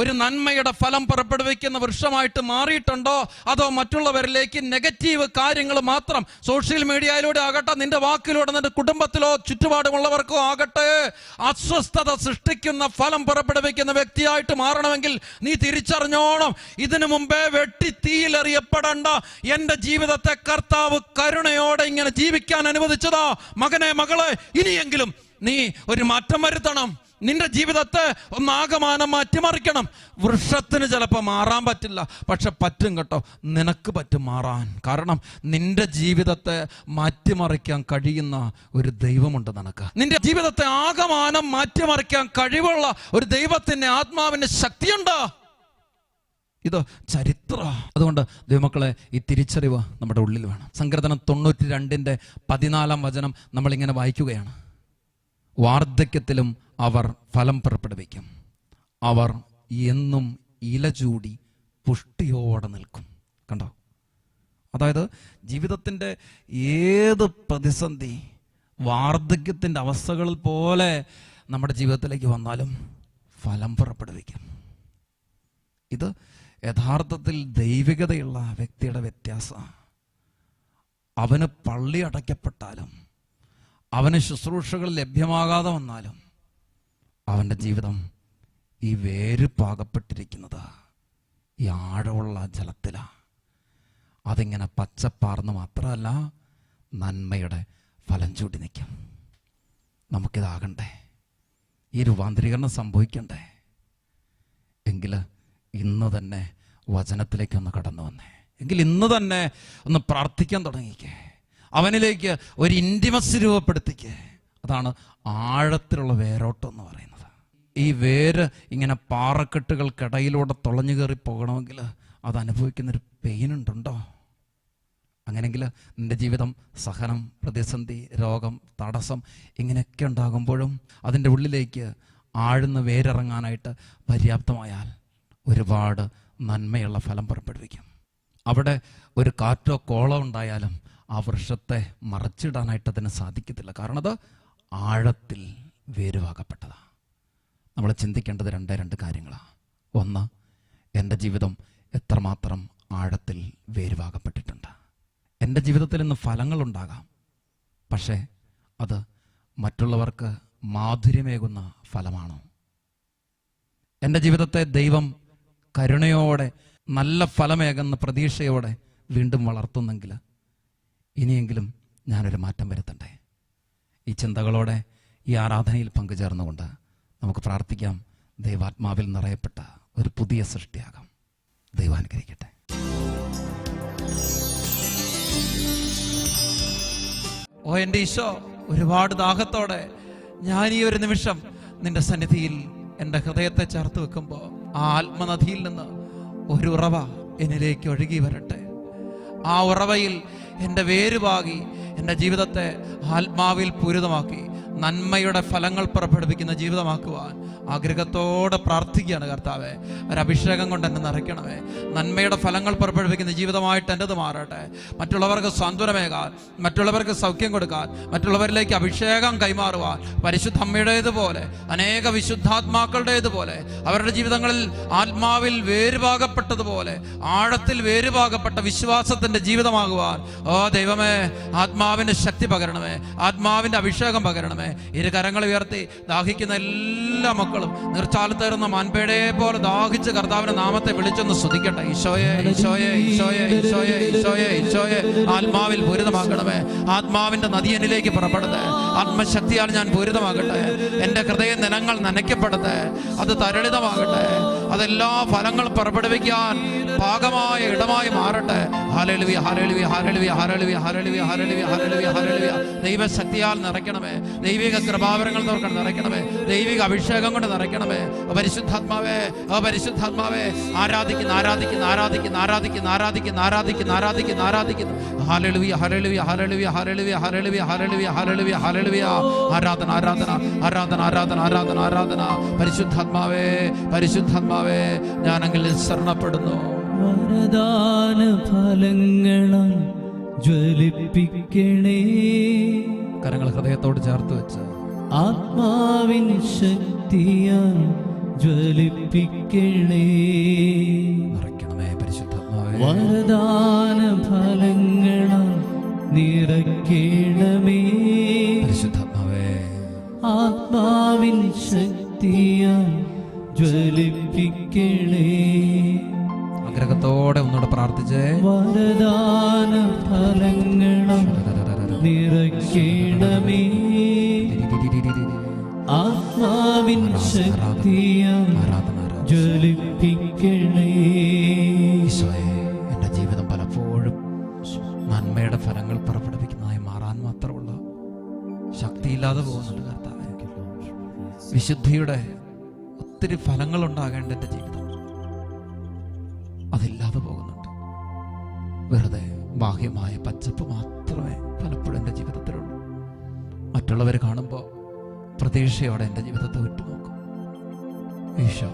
ഒരു നന്മയുടെ ഫലം പുറപ്പെടുവിക്കുന്ന വൃക്ഷമായിട്ട് മാറിയിട്ടുണ്ടോ? അതോ മറ്റുള്ളവരിലേക്ക് നെഗറ്റീവ് കാര്യങ്ങൾ മാത്രം സോഷ്യൽ മീഡിയയിലൂടെ ആകട്ടെ, നിന്റെ വാക്കിലൂടെ, നിന്റെ കുടുംബത്തിലോ ചുറ്റുപാടുമുള്ളവർക്കോ ആകട്ടെ, അസ്വസ്ഥത സൃഷ്ടിക്കുന്ന ഫലം പുറപ്പെടുവിക്കുന്ന വ്യക്തിയായിട്ട് മാറണമെങ്കിൽ നീ തിരിച്ചറിഞ്ഞോണം, ഇതിനു മുമ്പേ വെട്ടി തീയിലെറിയപ്പെടേണ്ട എൻ്റെ ജീവിതത്തെ കർത്താവ് കരുണയോടെ ഇങ്ങനെ ജീവിക്കാൻ അനുവദിച്ചതാ. മകനെ, മകളെ, ഇനിയെങ്കിലും നീ ഒരു മാറ്റം വരുത്തണം. നിന്റെ ജീവിതത്തെ ഒന്നാകമാനം മാറ്റിമറിക്കണം. വൃക്ഷത്തിന് ചിലപ്പോൾ മാറാൻ പറ്റില്ല, പക്ഷെ പറ്റും കേട്ടോ, നിനക്ക് പറ്റും മാറാൻ. കാരണം നിന്റെ ജീവിതത്തെ മാറ്റിമറിക്കാൻ കഴിയുന്ന ഒരു ദൈവമുണ്ട് നിനക്ക്. നിന്റെ ജീവിതത്തെ ആകമാനം മാറ്റിമറിക്കാൻ കഴിവുള്ള ഒരു ദൈവത്തിന്റെ ആത്മാവിന്റെ ശക്തിയുണ്ട്. ഇത് ചരിത്ര. അതുകൊണ്ട് ദൈവമക്കളെ, ഈ തിരിച്ചറിവ് നമ്മുടെ ഉള്ളിൽ വേണം. സങ്കീർത്തനം 92:14 നമ്മളിങ്ങനെ വായിക്കുകയാണ്. വാർദ്ധക്യത്തിലും അവർ ഫലം പുറപ്പെടുവിക്കും, അവർ എന്നും ഇല ചൂടി പുഷ്ടിയോടെ നിൽക്കും. കണ്ടോ? അതായത് ജീവിതത്തിൻ്റെ ഏത് പ്രതിസന്ധി, വാർദ്ധക്യത്തിൻ്റെ അവസ്ഥകൾ പോലെ നമ്മുടെ ജീവിതത്തിലേക്ക് വന്നാലും ഫലം പുറപ്പെടുവിക്കും. ഇത് യഥാർത്ഥത്തിൽ ദൈവികതയുള്ള വ്യക്തിയുടെ വ്യത്യാസമാണ്. അവന് പള്ളി അടയ്ക്കപ്പെട്ടാലും, അവന് ശുശ്രൂഷകൾ ലഭ്യമാകാതെ വന്നാലും, അവൻ്റെ ജീവിതം ഈ വേര് പാകപ്പെട്ടിരിക്കുന്നത് ഈ ആഴമുള്ള ജലത്തിലാണ്. അതിങ്ങനെ പച്ചപ്പാർന്ന് മാത്രമല്ല, നന്മയുടെ ഫലം ചൂടി നിൽക്കും. നമുക്കിതാകണ്ടേ? ഈ രൂപാന്തരീകരണം സംഭവിക്കണ്ടേ? എങ്കിൽ ഇന്ന് തന്നെ വചനത്തിലേക്കൊന്ന് കടന്നു വന്നേ. എങ്കിൽ ഇന്ന് തന്നെ ഒന്ന് പ്രാർത്ഥിക്കാൻ തുടങ്ങിക്കേ. അവനിലേക്ക് ഒരു ഇൻറ്റിമസി രൂപപ്പെടുത്തിക്കേ. അതാണ് ആഴത്തിലുള്ള വേരോട്ടം എന്ന് പറയുന്നത്. ഈ വേര് ഇങ്ങനെ പാറക്കെട്ടുകൾക്കിടയിലൂടെ തുളഞ്ഞു കയറി പോകണമെങ്കിൽ അത് അനുഭവിക്കുന്നൊരു പെയിൻ ഉണ്ടോ? അങ്ങനെയെങ്കിൽ നിൻ്റെ ജീവിതം സഹനം, പ്രതിസന്ധി, രോഗം, തടസ്സം ഇങ്ങനെയൊക്കെ ഉണ്ടാകുമ്പോഴും അതിൻ്റെ ഉള്ളിലേക്ക് ആഴ്ന്ന് വേരിറങ്ങാനായിട്ട് പര്യാപ്തമായാൽ ഒരുപാട് നന്മയുള്ള ഫലം പുറപ്പെടുവിക്കും. അവിടെ ഒരു കാറ്റോ കോളോ ഉണ്ടായാലും ആ വൃക്ഷത്തെ മറച്ചിടാനായിട്ട് അതിന് സാധിക്കത്തില്ല. കാരണം അത് ആഴത്തിൽ വേരുവാകപ്പെട്ടതാണ്. നമ്മൾ ചിന്തിക്കേണ്ടത് രണ്ട് കാര്യങ്ങളാണ്. ഒന്ന്, എൻ്റെ ജീവിതം എത്രമാത്രം ആഴത്തിൽ വേരുവാകപ്പെട്ടിട്ടുണ്ട്. എൻ്റെ ജീവിതത്തിൽ ഇന്ന് ഫലങ്ങളുണ്ടാകാം, പക്ഷേ അത് മറ്റുള്ളവർക്ക് മാധുര്യമേകുന്ന ഫലമാണോ? എൻ്റെ ജീവിതത്തെ ദൈവം കരുണയോടെ നല്ല ഫലമേകുന്ന പ്രതീക്ഷയോടെ വീണ്ടും വളർത്തുന്നെങ്കിൽ ഇനിയെങ്കിലും ഞാനൊരു മാറ്റം വരുത്തണ്ടേ? ഈ ചിന്തകളോടെ ഈ ആരാധനയിൽ പങ്കുചേർന്നുകൊണ്ട് നമുക്ക് പ്രാർത്ഥിക്കാം. ദൈവാത്മാവിൽ നിറയപ്പെട്ട ഒരു പുതിയ സൃഷ്ടിയാകാം. ദൈവം അനുഗ്രഹിക്കട്ടെ. ഓ എൻ്റെ ഈശോ, ഒരുപാട് ദാഹത്തോടെ ഞാൻ ഈ ഒരു നിമിഷം നിന്റെ സന്നിധിയിൽ എൻ്റെ ഹൃദയത്തെ ചേർത്ത് വെക്കുമ്പോൾ ആ ആത്മനദിയിൽ നിന്ന് ഒരു ഉറവ എന്നിലേക്ക് ഒഴുകി വരട്ടെ. ആ ഉറവയിൽ എൻ്റെ വേരുപാകി എൻ്റെ ജീവിതത്തെ ആത്മാവിൽ പൂരിതമാക്കി നന്മയുടെ ഫലങ്ങൾ പുറപ്പെടുവിക്കുന്ന ജീവിതമാക്കുവാൻ ആഗ്രഹത്തോടെ പ്രാർത്ഥിക്കുകയാണ്. കർത്താവേ, ഒരഭിഷേകം കൊണ്ട് എന്നെ നിറയ്ക്കണമേ. നന്മയുടെ ഫലങ്ങൾ പുറപ്പെടുവിക്കുന്ന ജീവിതമായിട്ട് എൻ്റെത് മാറട്ടെ. മറ്റുള്ളവർക്ക് സാന്ത്വനമേകാൻ, മറ്റുള്ളവർക്ക് സൗഖ്യം കൊടുക്കാൻ, മറ്റുള്ളവരിലേക്ക് അഭിഷേകം കൈമാറുവാൻ പരിശുദ്ധ അമ്മയുടേതുപോലെ, അനേക വിശുദ്ധാത്മാക്കളുടേതുപോലെ അവരുടെ ജീവിതങ്ങളിൽ ആത്മാവിൽ വേരുപാകപ്പെട്ടതുപോലെ ആഴത്തിൽ വേരുപാകപ്പെട്ട വിശ്വാസത്തിൻ്റെ ജീവിതമാകുവാൻ ദൈവമേ, ആത്മാവിൻ്റെ ശക്തി പകരണമേ, ആത്മാവിൻ്റെ അഭിഷേകം പകരണമേ. ഇരു കരങ്ങൾ ഉയർത്തി ദാഹിക്കുന്ന എല്ലാ മക്കളും നിർച്ചാലത്തേറുന്ന മാൻപേടേ പോലെ ദാഹിച്ച് കർത്താവിന്റെ നാമത്തെ വിളിച്ചൊന്ന് സ്തുതിക്കട്ടെ. ഈശോയെ, ഈശോയെ, ഈശോയെ, ഈശോയെ, ഈശോയെ, ഈശോയെ, ആത്മാവിൽ പൂരിതമാക്കണമേ. ആത്മാവിന്റെ നദി എന്നിലേക്ക് പുറപ്പെടട്ടെ. ആത്മശക്തിയാൽ ഞാൻ പൂരിതമാകട്ടെ. എൻ്റെ ഹൃദയ നിലങ്ങൾ നനയ്ക്കപ്പെടട്ടെ. അത് തരളിതമാകട്ടെ. അതെല്ലാ ഫലങ്ങൾ പുറപ്പെടുവിക്കാൻ പാകമായ ഇടമായി മാറട്ടെ. ഹല്ലേലൂയ, ഹല്ലേലൂയ, ഹല്ലേലൂയ, ഹല്ലേലൂയ, ഹല്ലേലൂയ, ഹല്ലേലൂയ, ഹല്ലേലൂയ, ഹല്ലേലൂയ. ദൈവശക്തിയാൽ നിറയ്ക്കണമേ. ദൈവിക കൃപാവരങ്ങൾ നിറയ്ക്കണമേ. ദൈവിക അഭിഷേകം കൊണ്ട് നിറയ്ക്കണമേ. പരിശുദ്ധാത്മാവേ, പരിശുദ്ധാത്മാവേ, ആരാധിക്കുന്നു, ആരാധിക്കുന്നു, ആരാധിക്കുന്നു, ആരാധിക്കുന്നു, ആരാധിക്കുന്നു, ആരാധിക്കുന്നു, ആരാധിക്കുന്നു, ആരാധിക്കുന്നു. ഹല്ലേലൂയ, ഹല്ലേലൂയ, ഹല്ലേലൂയ, ഹല്ലേലൂയ, ഹല്ലേലൂയ, ഹല്ലേലൂയ, ഹല്ലേലൂയ, ഹല്ലേലൂയ. ആരാധന, ആരാധന, ആരാധന, ആരാധന, ആരാധന, ആരാധന. പരിശുദ്ധാത്മാവേ, പരിശുദ്ധാത്മാവേ, ഞാൻ അങ്ങിൽ ശരണപ്പെടുന്നു. വരദാന ഫലങ്ങളാൽ ജ്വലിപ്പിക്കണേ. കരങ്ങൾ ഹൃദയത്തോട് ചേർത്ത് വെച്ച് ആത്മാവിൻ ശക്തിയാൽ ജ്വലിപ്പിക്കണേ. നിറയ്ക്കണമേ പരിശുദ്ധാത്മാവേ. വരദാന ഫലങ്ങളാൽ നിറയ്ക്കണമേ. പരിശുദ്ധാത്മാവേ, ആത്മാവിൻ ശക്തിയാൽ ജ്വലിപ്പിക്കണേ. ആഗ്രഹത്തോടെ ഒന്നുകൂടെ പ്രാർത്ഥിച്ചേ. വരദാന ഫലങ്ങളാൽ നിറയ്ക്കണമേ. ആത്മാവിൻ ശക്തിയാൽ ജ്വലിപ്പിക്കണേ. ഈശോയെ, എൻ്റെ ജീവിതം പലപ്പോഴും നന്മയുടെ ഫലങ്ങൾ പുറപ്പെടുവിക്കുന്നതായി മാറാൻ മാത്രമുള്ള ശക്തിയില്ലാതെ പോകുന്നുണ്ട് കർത്താവേ. വിശുദ്ധിയുടെ ഒത്തിരി ഫലങ്ങൾ ഉണ്ടാകേണ്ട എൻ്റെ ജീവിതം ബാഹ്യമായ പച്ചപ്പ് മാത്രമേ പലപ്പോഴും എൻ്റെ ജീവിതത്തിലുള്ളൂ. മറ്റുള്ളവർ കാണുമ്പോൾ പ്രതീക്ഷയോടെ എൻ്റെ ജീവിതത്തെ ഉറ്റുനോക്കും. ഈശോ,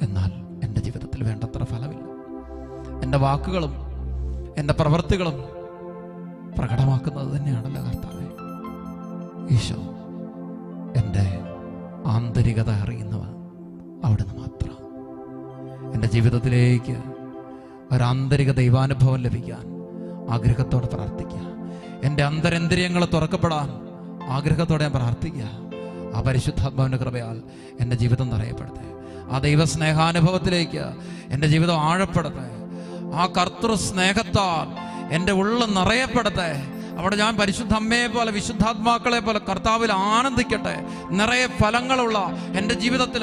എന്നാൽ എൻ്റെ ജീവിതത്തിൽ വേണ്ടത്ര ഫലമില്ല. എൻ്റെ വാക്കുകളും എൻ്റെ പ്രവൃത്തികളും പ്രകടമാക്കുന്നത് തന്നെയാണല്ലോ കർത്താവേ. ഈശോ, എൻ്റെ ആന്തരികത അറിയുന്നവ അവിടുന്ന് മാത്രം. എൻ്റെ ജീവിതത്തിലേക്ക് ഒരാന്തരിക ദൈവാനുഭവം ലഭിക്കാൻ ആഗ്രഹത്തോടെ പ്രാർത്ഥിക്കുക. എൻ്റെ അന്തരേന്ദ്രിയങ്ങൾ തുറക്കപ്പെടാൻ ആഗ്രഹത്തോടെ ഞാൻ പ്രാർത്ഥിക്കുക. ആ പരിശുദ്ധാത്മാവിൻ്റെ കൃപയാൽ എൻ്റെ ജീവിതം നിറയപ്പെടട്ടെ. ആ ദൈവ സ്നേഹാനുഭവത്തിലേക്ക് എൻ്റെ ജീവിതം ആഴപ്പെടട്ടെ. ആ കർത്തൃ സ്നേഹത്താൽ എൻ്റെ ഉള്ളിൽ നിറയപ്പെടട്ടെ. അവിടെ ഞാൻ പരിശുദ്ധ അമ്മയെ പോലെ, വിശുദ്ധാത്മാക്കളെ പോലെ കർത്താവിൽ ആനന്ദിക്കട്ടെ. നിറയെ ഫലങ്ങളുള്ള എൻ്റെ ജീവിതത്തിൽ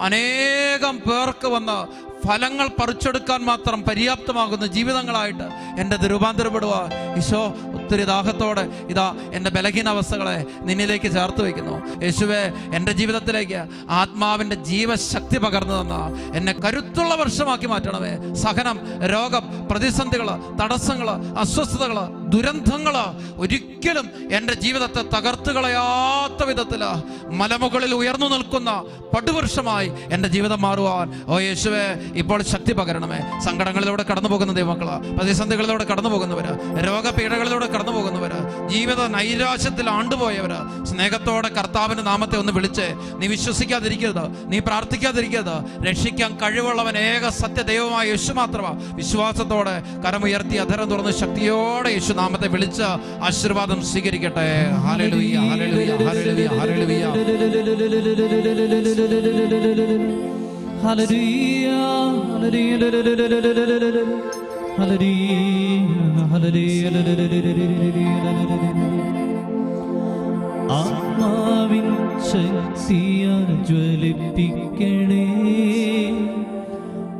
അനേകം പേർക്ക് വന്ന് ഫലങ്ങൾ പറിച്ചെടുക്കാൻ മാത്രം പര്യാപ്തമാകുന്ന ജീവിതങ്ങളായിട്ട് എൻ്റെ രൂപാന്തരപ്പെടുക. ഈശോ, ഒത്തിരി ദാഹത്തോടെ ഇതാ എൻ്റെ ബലഹീനാവസ്ഥകളെ നിന്നിലേക്ക് ചേർത്ത് വയ്ക്കുന്നു. യേശുവേ, എൻ്റെ ജീവിതത്തിലേക്ക് ആത്മാവിൻ്റെ ജീവശക്തി പകർന്നു തന്ന എന്നെ കരുത്തുള്ള വർഷമാക്കി മാറ്റണമേ. സഹനം, രോഗം, പ്രതിസന്ധികൾ, തടസ്സങ്ങൾ, അസ്വസ്ഥതകൾ, ദുരന്തങ്ങൾ ഒരിക്കലും എൻ്റെ ജീവിതത്തെ തകർത്ത് കളയാത്ത വിധത്തിൽ മലമുകളിൽ ഉയർന്നു നിൽക്കുന്ന പടുവൃക്ഷമായി എൻ്റെ ജീവിതം മാറുവാൻ ഓ യേശുവേ ഇപ്പോൾ ശക്തി പകരണമേ. സങ്കടങ്ങളിലൂടെ കടന്നു പോകുന്ന ദൈവമക്കള്, പ്രതിസന്ധികളിലൂടെ കടന്നു പോകുന്നവര്, രോഗപീഠകളിലൂടെ കടന്നു പോകുന്നവര്, ജീവിത നൈരാശ്യത്തിൽ ആണ്ടുപോയവര്, സ്നേഹത്തോടെ കർത്താവിന്റെ നാമത്തെ ഒന്ന് വിളിച്ച് നീ വിശ്വസിക്കാതിരിക്കരുത്, നീ പ്രാർത്ഥിക്കാതിരിക്കരുത്. രക്ഷിക്കാൻ കഴിവുള്ളവൻ ഏക സത്യ ദൈവമായ യേശു മാത്രമാണ്. വിശ്വാസത്തോടെ കരമുയർത്തി അധരം തുറന്ന് ശക്തിയോടെ യേശു നാമത്തെ വിളിച്ച് ആശീർവാദം സ്വീകരിക്കട്ടെ. ഹല്ലേലൂയ, ഹല്ലേലൂയ, ഹല്ലേലൂയ, hallelujah. Hallelujah, hallelujah, hallelujah, hallelujah. ആത്മാവിൻ ശക്തിയാൽ ജ്വലിപ്പിക്കണേ,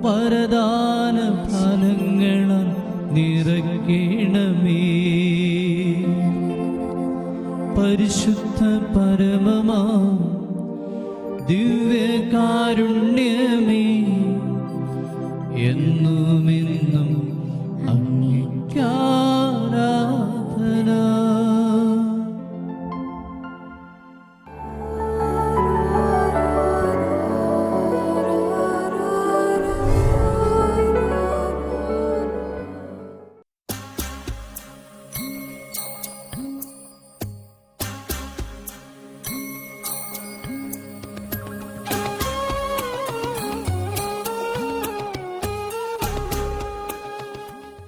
വരദാന ഫലങ്ങളാൽ നിറയ്ക്കണമേ. പരിശുദ്ധ പരമമാ ദിവ്യകാരുണ്യമേ, എന്നുമെന്നും അങ്ങേയ്ക്കാ